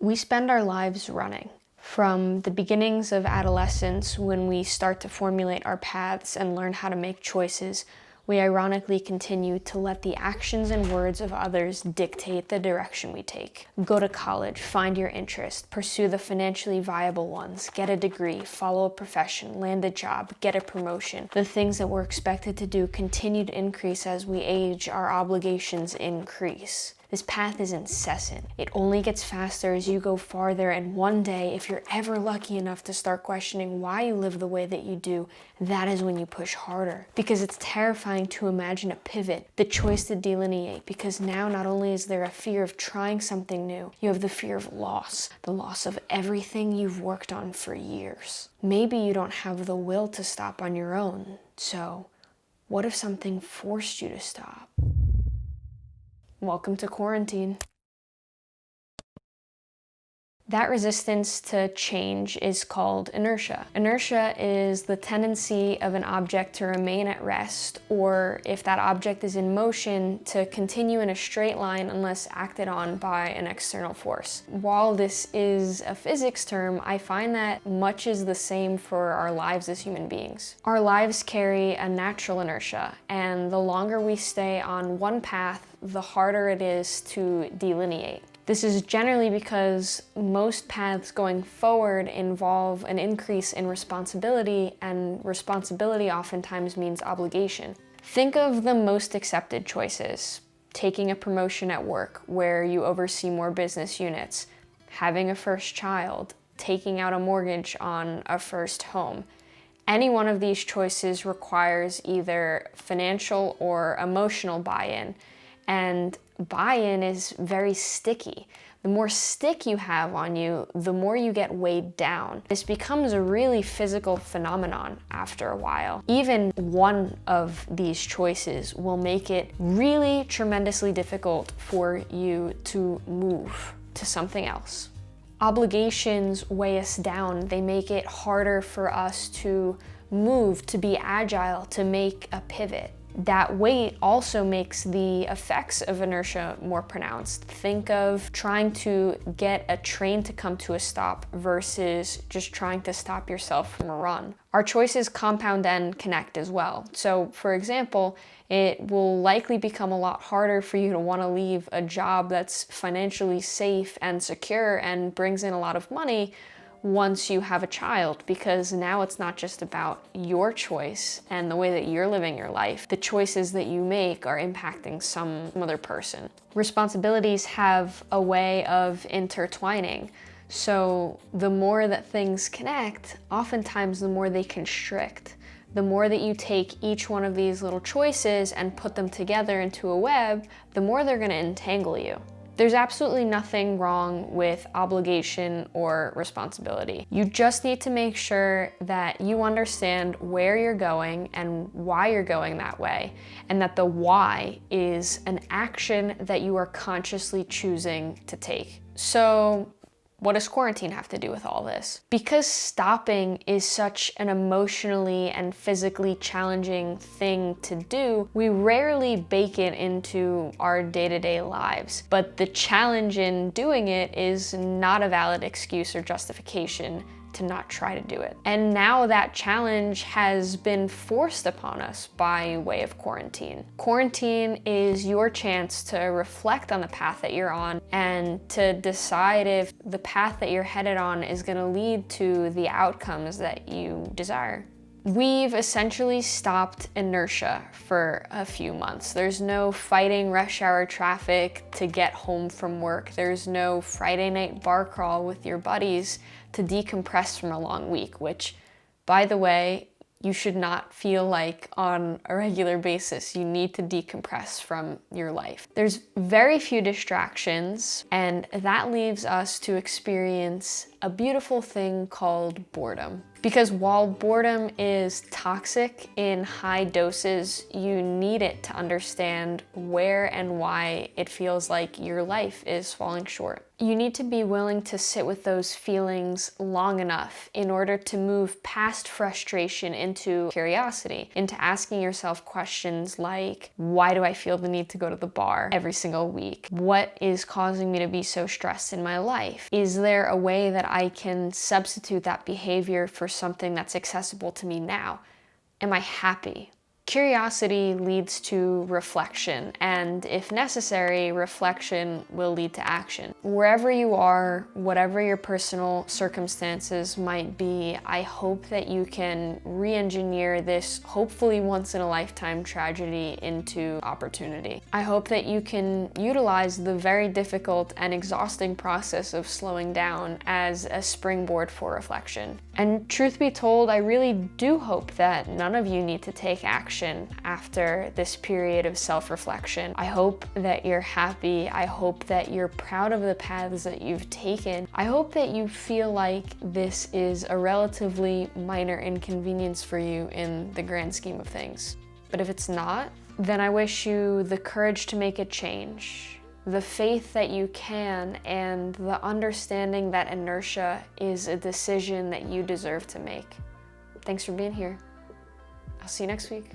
We spend our lives running. From the beginnings of adolescence, when we start to formulate our paths and learn how to make choices, we ironically continue to let the actions and words of others dictate the direction we take. Go to college, find your interest, pursue the financially viable ones, get a degree, follow a profession, land a job, get a promotion. The things that we're expected to do continue to increase as we age, our obligations increase. This path is incessant. It only gets faster as you go farther, and one day, if you're ever lucky enough to start questioning why you live the way that you do, that is when you push harder. Because it's terrifying to imagine a pivot, the choice to delineate, because now not only is there a fear of trying something new, you have the fear of loss, the loss of everything you've worked on for years. Maybe you don't have the will to stop on your own, so what if something forced you to stop? Welcome to quarantine. That resistance to change is called inertia. Inertia is the tendency of an object to remain at rest, or if that object is in motion, to continue in a straight line unless acted on by an external force. While this is a physics term, I find that much is the same for our lives as human beings. Our lives carry a natural inertia, and the longer we stay on one path, the harder it is to delineate. This is generally because most paths going forward involve an increase in responsibility, and responsibility oftentimes means obligation. Think of the most accepted choices: taking a promotion at work where you oversee more business units, having a first child, taking out a mortgage on a first home. Any one of these choices requires either financial or emotional buy-in, and buy-in is very sticky. The more stick you have on you, the more you get weighed down. This becomes a really physical phenomenon after a while. Even one of these choices will make it really tremendously difficult for you to move to something else. Obligations weigh us down. They make it harder for us to move, to be agile, to make a pivot. That weight also makes the effects of inertia more pronounced. Think of trying to get a train to come to a stop versus just trying to stop yourself from a run. Our choices compound and connect as well. So, for example, it will likely become a lot harder for you to want to leave a job that's financially safe and secure and brings in a lot of money once you have a child, because now it's not just about your choice and the way that you're living your life. The choices that you make are impacting some other person. Responsibilities have a way of intertwining. So the more that things connect, oftentimes the more they constrict. The more that you take each one of these little choices and put them together into a web, the more they're going to entangle you. There's absolutely nothing wrong with obligation or responsibility. You just need to make sure that you understand where you're going and why you're going that way, and that the why is an action that you are consciously choosing to take. So, what does quarantine have to do with all this? Because stopping is such an emotionally and physically challenging thing to do, we rarely bake it into our day-to-day lives. But the challenge in doing it is not a valid excuse or justification to not try to do it. And now that challenge has been forced upon us by way of quarantine. Quarantine is your chance to reflect on the path that you're on and to decide if the path that you're headed on is going to lead to the outcomes that you desire. We've essentially stopped inertia for a few months. There's no fighting rush hour traffic to get home from work. There's no Friday night bar crawl with your buddies to decompress from a long week, which, by the way, you should not feel like on a regular basis. You need to decompress from your life. There's very few distractions, and that leaves us to experience a beautiful thing called boredom. Because while boredom is toxic in high doses, you need it to understand where and why it feels like your life is falling short. You need to be willing to sit with those feelings long enough in order to move past frustration into curiosity, into asking yourself questions like, why do I feel the need to go to the bar every single week? What is causing me to be so stressed in my life? Is there a way that I can substitute that behavior for something that's accessible to me now? Am I happy? Curiosity leads to reflection, and if necessary, reflection will lead to action. Wherever you are, whatever your personal circumstances might be, I hope that you can re-engineer this hopefully once-in-a-lifetime tragedy into opportunity. I hope that you can utilize the very difficult and exhausting process of slowing down as a springboard for reflection. And truth be told, I really do hope that none of you need to take action after this period of self-reflection. I hope that you're happy. I hope that you're proud of the paths that you've taken. I hope that you feel like this is a relatively minor inconvenience for you in the grand scheme of things. But if it's not, then I wish you the courage to make a change, the faith that you can, and the understanding that inertia is a decision that you deserve to make. Thanks for being here. I'll see you next week.